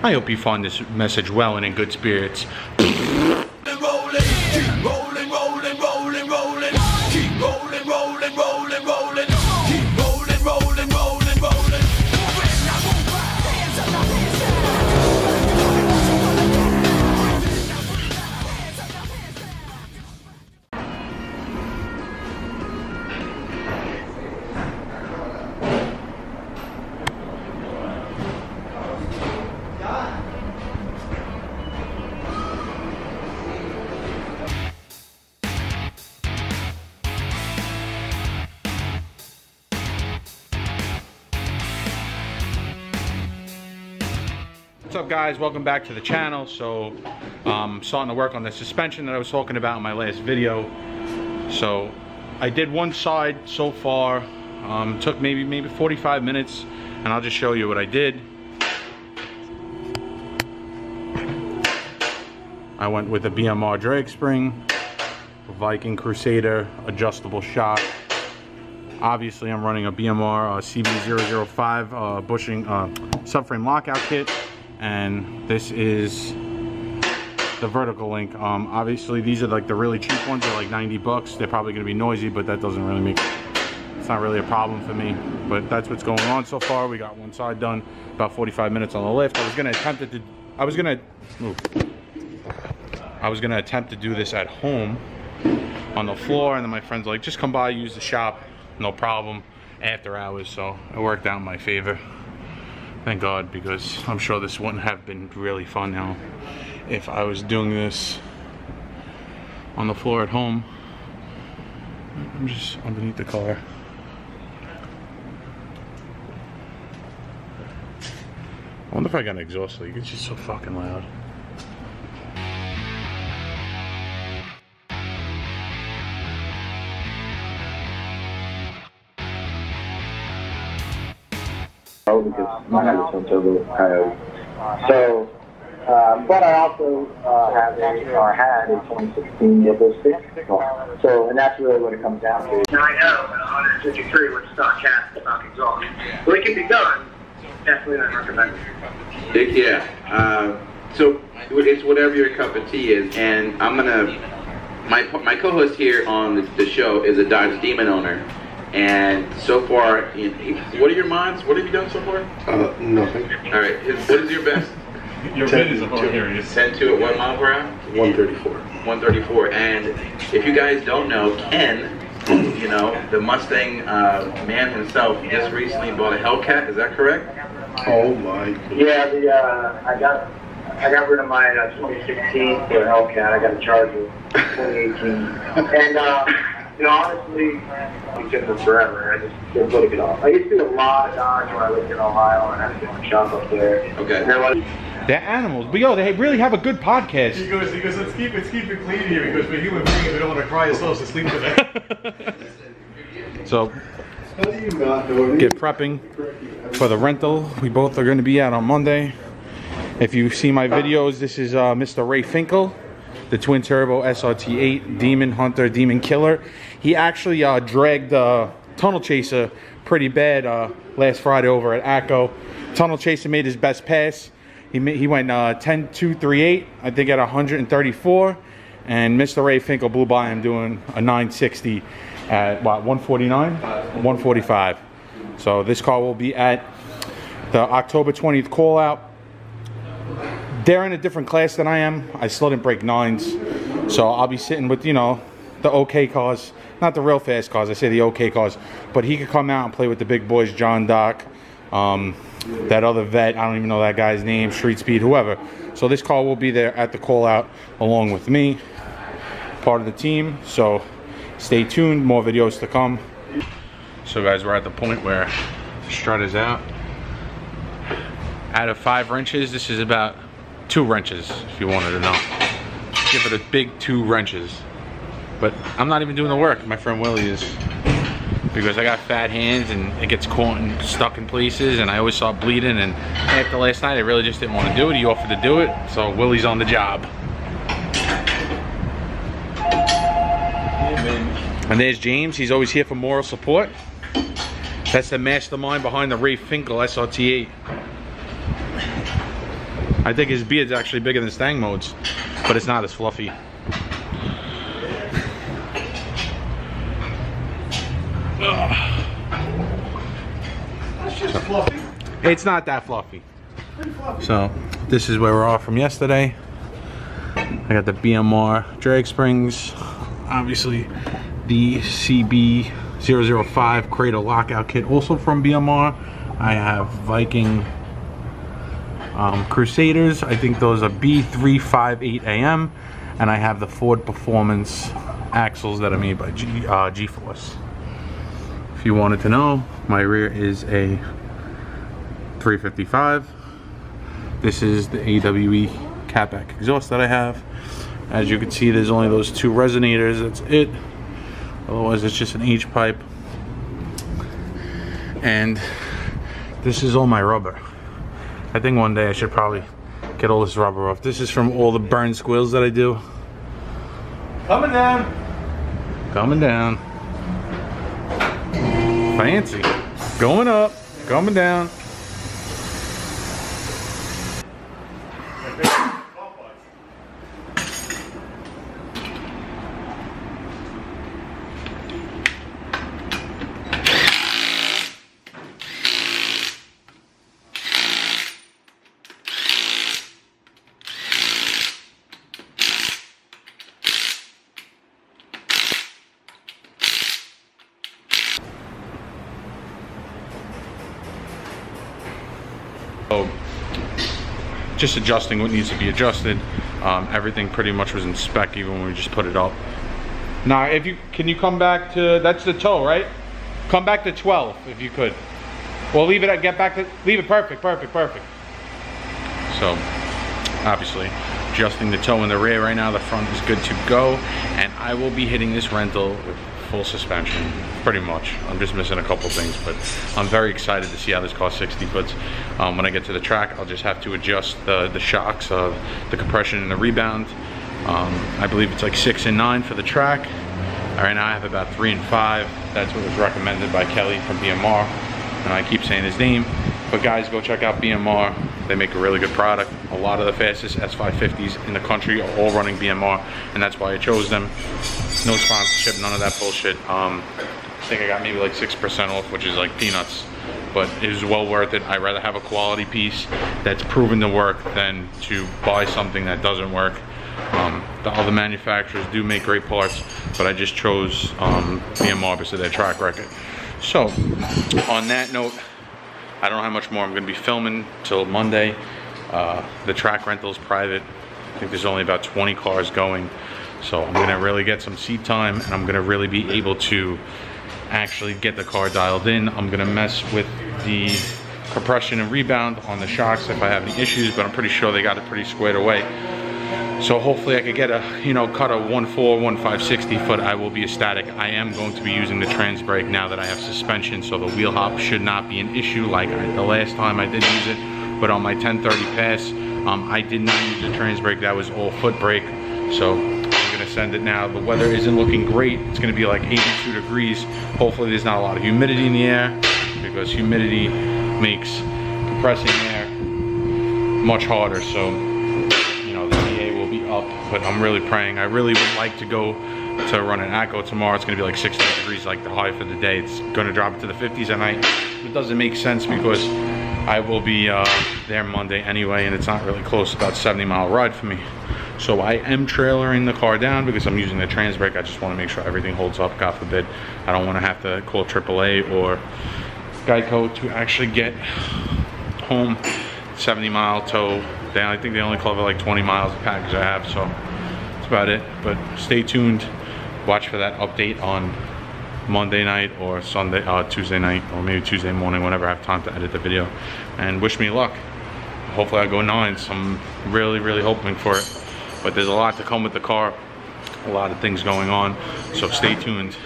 I hope you find this message well and in good spirits. What's up guys, welcome back to the channel. So starting to work on the suspension that I was talking about in my last video. So I did one side so far, took maybe 45 minutes, and I'll just show you what I did. I went with a BMR drag spring, Viking Crusader adjustable shock. Obviously I'm running a BMR CB005 bushing subframe lockout kit. And this is the vertical link. Obviously these are like the really cheap ones. They're like 90 bucks. They're probably going to be noisy, but that doesn't really it's not really a problem for me. But that's what's going on so far. We got one side done, about 45 minutes on the lift. I was going to attempt to do this at home on the floor, and then my friend's like, just come by, use the shop, no problem, after hours. So it worked out in my favor. Thank God, because I'm sure this wouldn't have been really fun now if I was doing this on the floor at home. I'm just underneath the car. I wonder if I got an exhaust leak. It's just so fucking loud. Because mine has some turbo coyote. So, but I also had a 2016 Dipple 6. So, and that's really what it comes down to. 9.0 and 153 with stock cast, stock exhaust. Well, it can be done. Definitely not recommended. Yeah. So it's whatever your cup of tea is, and I'm gonna. My co-host here on the show is a Dodge Demon owner. And so far, what are your mods? What have you done so far? Nothing. All right. What is your best? Your bid is hilarious. 10.2 at what mile per hour? 134. 134. And if you guys don't know, Ken, you know, the Mustang man himself, just recently bought a Hellcat. Is that correct? Oh my. Yeah, I got rid of my 2016 for a Hellcat. I got a Charger 2018, and you know, honestly, we took them forever. I just didn't put it off. I used to do a lot of Dodge when I lived in Ohio and I had a different shop up there. Okay. They're animals, but yo, they really have a good podcast. He goes, let's keep it clean here. He goes, we're human beings, we don't want to cry ourselves to sleep today. So, get prepping for the rental. We both are going to be out on Monday. If you see my videos, this is Mr. Ray Finkel, the twin turbo SRT8 Demon Hunter, Demon Killer. He actually dragged Tunnel Chaser pretty bad last Friday over at ACO. Tunnel Chaser made his best pass. He went 10.238, I think at 134. And Mr. Ray Finkel blew by him doing a 960 at what, 149? 145. So this car will be at the October 20th call out. They're in a different class than I am. I still didn't break 9's. So I'll be sitting with, you know, the okay cars. Not the real fast cars, I say the okay cars. But he could come out and play with the big boys, John Doc, that other vet, I don't even know that guy's name, Street Speed, whoever. So this car will be there at the call out along with me, part of the team. So stay tuned, more videos to come. So guys, we're at the point where the strut is out. Out of 5 wrenches, this is about 2 wrenches, if you wanted to know. Give it a big 2 wrenches. But I'm not even doing the work, my friend Willie is. Because I got fat hands and it gets caught and stuck in places and I always start bleeding, and after last night I really just didn't want to do it. He offered to do it, so Willie's on the job. And there's James, he's always here for moral support. That's the mastermind behind the Ray Finkel SRT8. I think his beard's actually bigger than Stang Mode's, but it's not as fluffy. It's just fluffy. It's not that fluffy. So this is where we're off from yesterday. I got the BMR drag springs, obviously the CB005 cradle lockout kit, also from BMR. I have Viking Crusaders. I think those are B358AM, and I have the Ford Performance axles that are made by G-Force. If you wanted to know, my rear is a 355. This is the AWE catback exhaust that I have. As you can see, there's only those 2 resonators, that's it. Otherwise it's just an H pipe. And this is all my rubber. I think one day I should probably get all this rubber off. This is from all the burn squeals that I do. Coming down. Coming down. Fancy. Going up, coming down. So, just adjusting what needs to be adjusted. Everything pretty much was in spec even when we just put it up. Now, if you can you come back to, that's the toe, right? Come back to 12 if you could. Well, leave it at, get back to, leave it perfect. So, obviously, adjusting the toe in the rear right now. The front is good to go, and I will be hitting this rental with full suspension, pretty much. I'm just missing a couple things, but I'm very excited to see how this car 60 foots. When I get to the track, I'll just have to adjust the shocks, the compression and the rebound. I believe it's like 6 and 9 for the track. Right now I have about 3 and 5. That's what was recommended by Kelly from BMR, and I keep saying his name. But guys, go check out BMR. They make a really good product. A lot of the fastest S550s in the country are all running BMR, and that's why I chose them. No sponsorship, none of that bullshit. I think I got maybe like 6% off, which is like peanuts, but it is well worth it. I'd rather have a quality piece that's proven to work than to buy something that doesn't work. The other manufacturers do make great parts, but I just chose BMR because of their track record. So, on that note, I don't know how much more I'm going to be filming till Monday. The track rental is private. I think there's only about 20 cars going. So I'm going to really get some seat time, and I'm going to really be able to actually get the car dialed in. I'm going to mess with the compression and rebound on the shocks if I have any issues, but I'm pretty sure they got it pretty squared away. So hopefully I could get a, cut a 1.4, 1.5 60 foot. I will be ecstatic. I am going to be using the trans brake now that I have suspension, so the wheel hop should not be an issue like the last time I did use it. But on my 1030 pass, I did not use the trans brake. That was all foot brake. So I'm gonna send it now. The weather isn't looking great. It's gonna be like 82 degrees. Hopefully there's not a lot of humidity in the air, because humidity makes compressing air much harder. So, the DA will be up, but I'm really praying. I really would like to go to run an ACO tomorrow. It's gonna be like 60 degrees, like the high for the day. It's gonna drop it to the 50s at night. It doesn't make sense because I will be there Monday anyway, and it's not really close, about 70-mile ride for me. So I am trailering the car down because I'm using the trans brake. I just want to make sure everything holds up, God forbid. I don't want to have to call AAA or Geico to actually get home. 70-mile tow down. I think they only cover like 20 miles the package I have, so that's about it. But stay tuned. Watch for that update on Monday night or Sunday, Tuesday night, or maybe Tuesday morning, whenever I have time to edit the video. And wish me luck. Hopefully I go 9's. I'm really, really hoping for it. But there's a lot to come with the car. A lot of things going on. So stay tuned.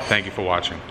Thank you for watching.